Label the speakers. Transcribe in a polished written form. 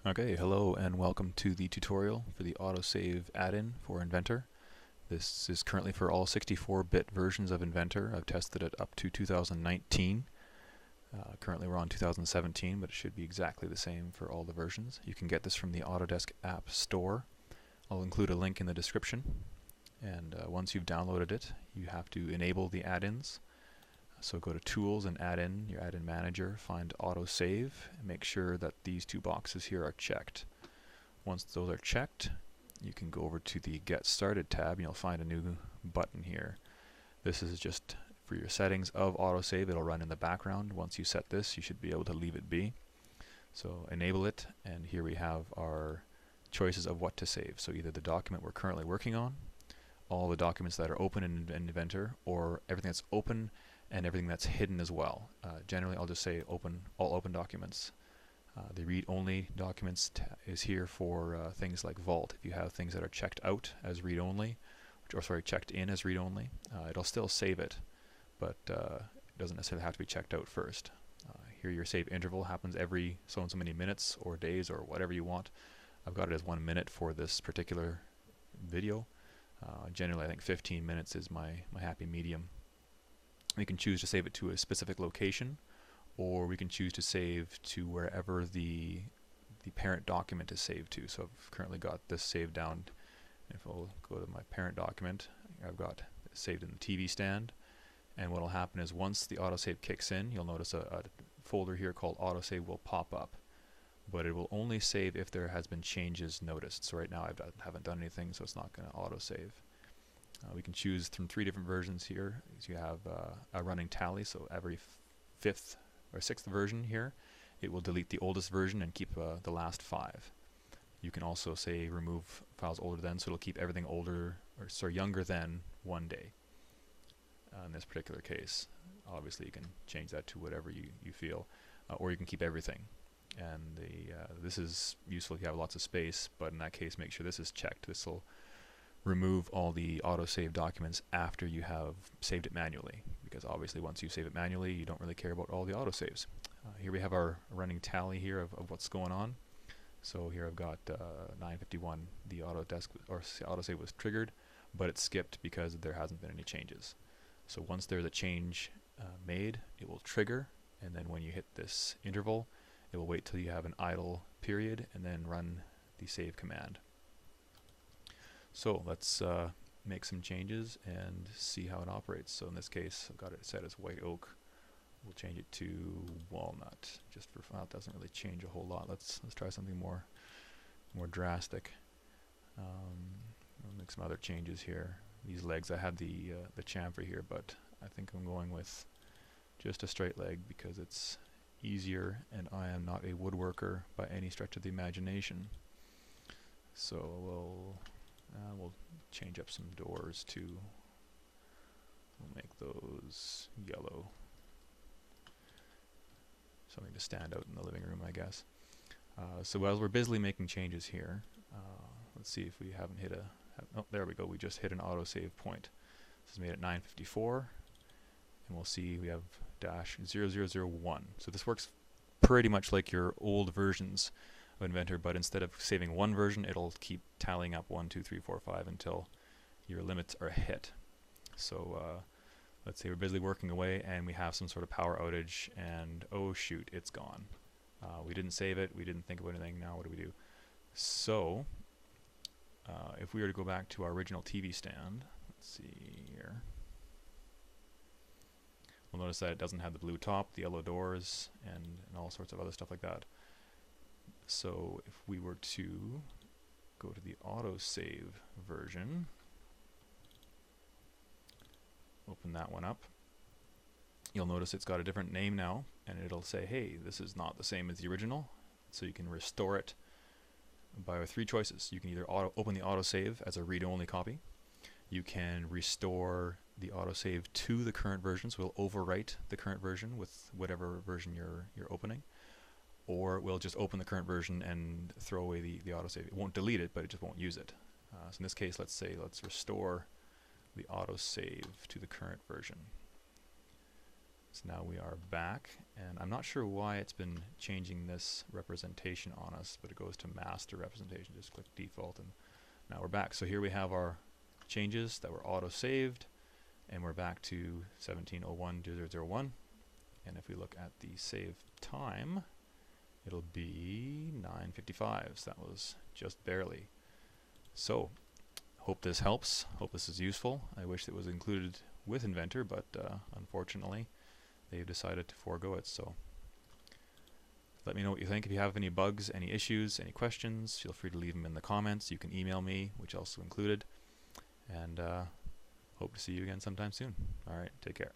Speaker 1: Okay, hello and welcome to the tutorial for the AutoSave add-in for Inventor. This is currently for all 64-bit versions of Inventor. I've tested it up to 2019. Currently we're on 2017, but it should be exactly the same for all the versions. You can get this from the Autodesk App Store. I'll include a link in the description. And once you've downloaded it, you have to enable the add-ins. So go to Tools and Add-in, your Add-in Manager, find AutoSave, and make sure that these two boxes here are checked. Once those are checked, you can go over to the Get Started tab and you'll find a new button here. This is just for your settings of AutoSave. It'll run in the background. Once you set this, you should be able to leave it be. So enable it, and here we have our choices of what to save. So either the document we're currently working on, all the documents that are open in Inventor, or everything that's open and everything that's hidden as well. Generally, I'll just say open, all open documents. The read-only documents is here for things like Vault. If you have things that are checked out as read-only, or sorry, checked in as read-only, it'll still save it, but it doesn't necessarily have to be checked out first. Here your save interval happens every so and so many minutes or days or whatever you want. I've got it as 1 minute for this particular video. Generally, I think 15 minutes is my happy medium. We can choose to save it to a specific location, or we can choose to save to wherever the parent document is saved to. So I've currently got this saved down. If I'll go to my parent document, I've got it saved in the TV stand. And what will happen is once the autosave kicks in, you'll notice a folder here called autosave will pop up. But it will only save if there has been changes noticed. So right now I haven't done anything, so it's not going to autosave. We can choose from 3 different versions here. So you have a running tally, so every 5th or 6th version here, it will delete the oldest version and keep the last 5. You can also say remove files older than, so it'll keep everything older, or sorry, younger than 1 day. In this particular case, obviously you can change that to whatever you feel, or you can keep everything. And this is useful if you have lots of space, but in that case, make sure this is checked. This will remove all the autosave documents after you have saved it manually, because obviously once you save it manually, you don't really care about all the autosaves. Here we have our running tally here of what's going on. So here I've got 9:51. The autosave was triggered, but it skipped because there hasn't been any changes. So once there's a change made, it will trigger, and then when you hit this interval, it will wait till you have an idle period and then run the save command. So let's make some changes and see how it operates. So in this case, I've got it set as white oak. We'll change it to walnut, just for fun. It doesn't really change a whole lot. Let's try something more drastic. I'll make some other changes here. These legs, I had the chamfer here, but I think I'm going with just a straight leg because it's easier, and I am not a woodworker by any stretch of the imagination. So we'll change up some doors too. We'll make those yellow. Something to stand out in the living room, I guess. So as we're busily making changes here, let's see if we haven't hit oh, there we go. We just hit an autosave point. This is made at 9:54, and we'll see we have -0001. So this works pretty much like your old versions of Inventor, but instead of saving one version, it'll keep tallying up 1, 2, 3, 4, 5 until your limits are hit. So let's say we're busily working away and we have some sort of power outage, and oh shoot, it's gone. We didn't save it, we didn't think about anything. Now what do we do? So if we were to go back to our original TV stand, let's see here, we'll notice that it doesn't have the blue top, the yellow doors, and all sorts of other stuff like that. So if we were to go to the autosave version, open that one up, you'll notice it's got a different name now, and it'll say, hey, this is not the same as the original. So you can restore it by 3 choices. You can either open the autosave as a read-only copy. You can restore the autosave to the current version, so it'll overwrite the current version with whatever version you're opening. Or we'll just open the current version and throw away the autosave. It won't delete it, but it just won't use it. So in this case, let's restore the autosave to the current version. So now we are back, and I'm not sure why it's been changing this representation on us, but it goes to master representation. Just click default, and now we're back. So here we have our changes that were auto-saved, and we're back to 1701-0001. And if we look at the save time, it'll be 9:55. So that was just barely. So hope this helps. Hope this is useful. I wish it was included with Inventor, but unfortunately they've decided to forego it. So let me know what you think. If you have any bugs, any issues, any questions, feel free to leave them in the comments. You can email me, which also included. And hope to see you again sometime soon. All right, take care.